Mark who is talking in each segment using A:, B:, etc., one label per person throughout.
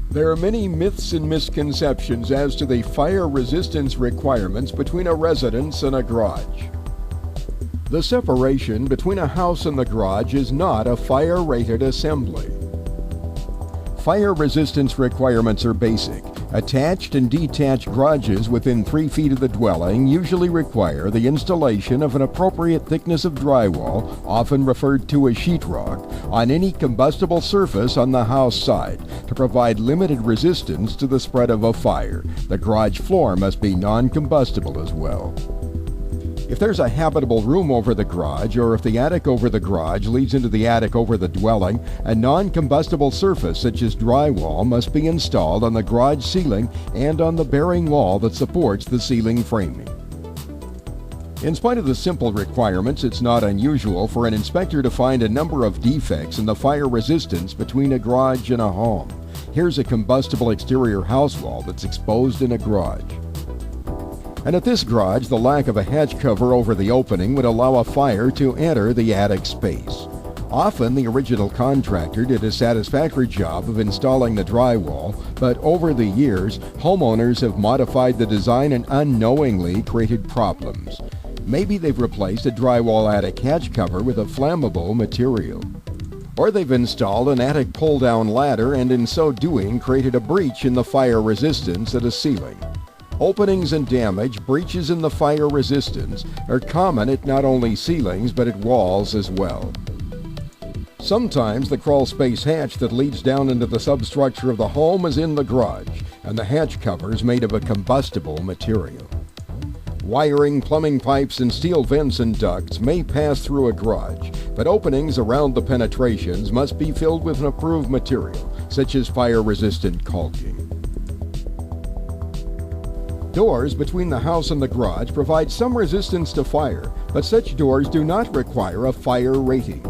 A: There are many myths and misconceptions as to the fire resistance requirements between a residence and a garage. The separation between a house and the garage is not a fire-rated assembly. Fire resistance requirements are basic. Attached and detached garages within 3 feet of the dwelling usually require the installation of an appropriate thickness of drywall, often referred to as sheetrock, on any combustible surface on the house side to provide limited resistance to the spread of a fire. The garage floor must be non-combustible as well. If there's a habitable room over the garage, or if the attic over the garage leads into the attic over the dwelling, a non-combustible surface such as drywall must be installed on the garage ceiling and on the bearing wall that supports the ceiling framing. In spite of the simple requirements, it's not unusual for an inspector to find a number of defects in the fire resistance between a garage and a home. Here's a combustible exterior house wall that's exposed in a garage. And at this garage, the lack of a hatch cover over the opening would allow a fire to enter the attic space. Often, the original contractor did a satisfactory job of installing the drywall, but over the years, homeowners have modified the design and unknowingly created problems. Maybe they've replaced a drywall attic hatch cover with a flammable material. Or they've installed an attic pull-down ladder and in so doing created a breach in the fire resistance at a ceiling. Openings and damage, breaches in the fire resistance, are common at not only ceilings but at walls as well. Sometimes the crawl space hatch that leads down into the substructure of the home is in the garage, and the hatch cover is made of a combustible material. Wiring, plumbing pipes, and steel vents and ducts may pass through a garage, but openings around the penetrations must be filled with an approved material, such as fire-resistant caulking. Doors between the house and the garage provide some resistance to fire, but such doors do not require a fire rating.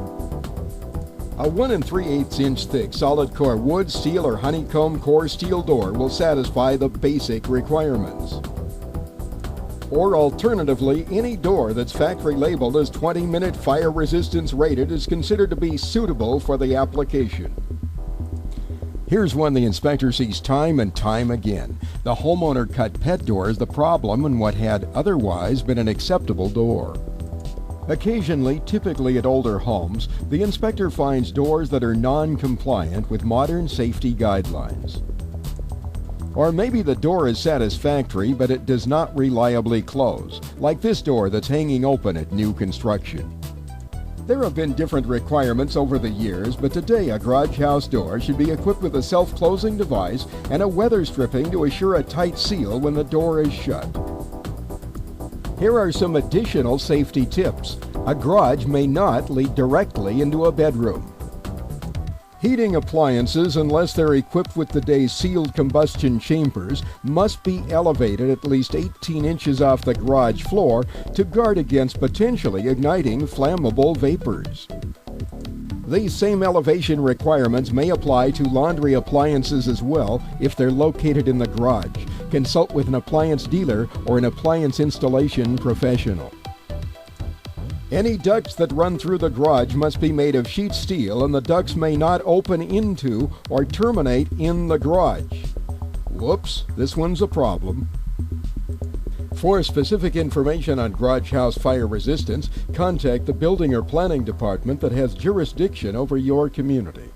A: A 1 3/8 inch thick solid core wood, steel, or honeycomb core steel door will satisfy the basic requirements. Or alternatively, any door that's factory labeled as 20-minute fire resistance rated is considered to be suitable for the application. Here's one the inspector sees time and time again. The homeowner cut pet door as the problem in what had otherwise been an acceptable door. Occasionally, typically at older homes, the inspector finds doors that are non-compliant with modern safety guidelines. Or maybe the door is satisfactory, but it does not reliably close, like this door that's hanging open at new construction. There have been different requirements over the years, but today a garage house door should be equipped with a self-closing device and a weather stripping to assure a tight seal when the door is shut. Here are some additional safety tips. A garage may not lead directly into a bedroom. Heating appliances, unless they're equipped with today's sealed combustion chambers, must be elevated at least 18 inches off the garage floor to guard against potentially igniting flammable vapors. These same elevation requirements may apply to laundry appliances as well if they're located in the garage. Consult with an appliance dealer or an appliance installation professional. Any ducts that run through the garage must be made of sheet steel, and the ducts may not open into or terminate in the garage. Whoops, this one's a problem. For specific information on garage house fire resistance, contact the building or planning department that has jurisdiction over your community.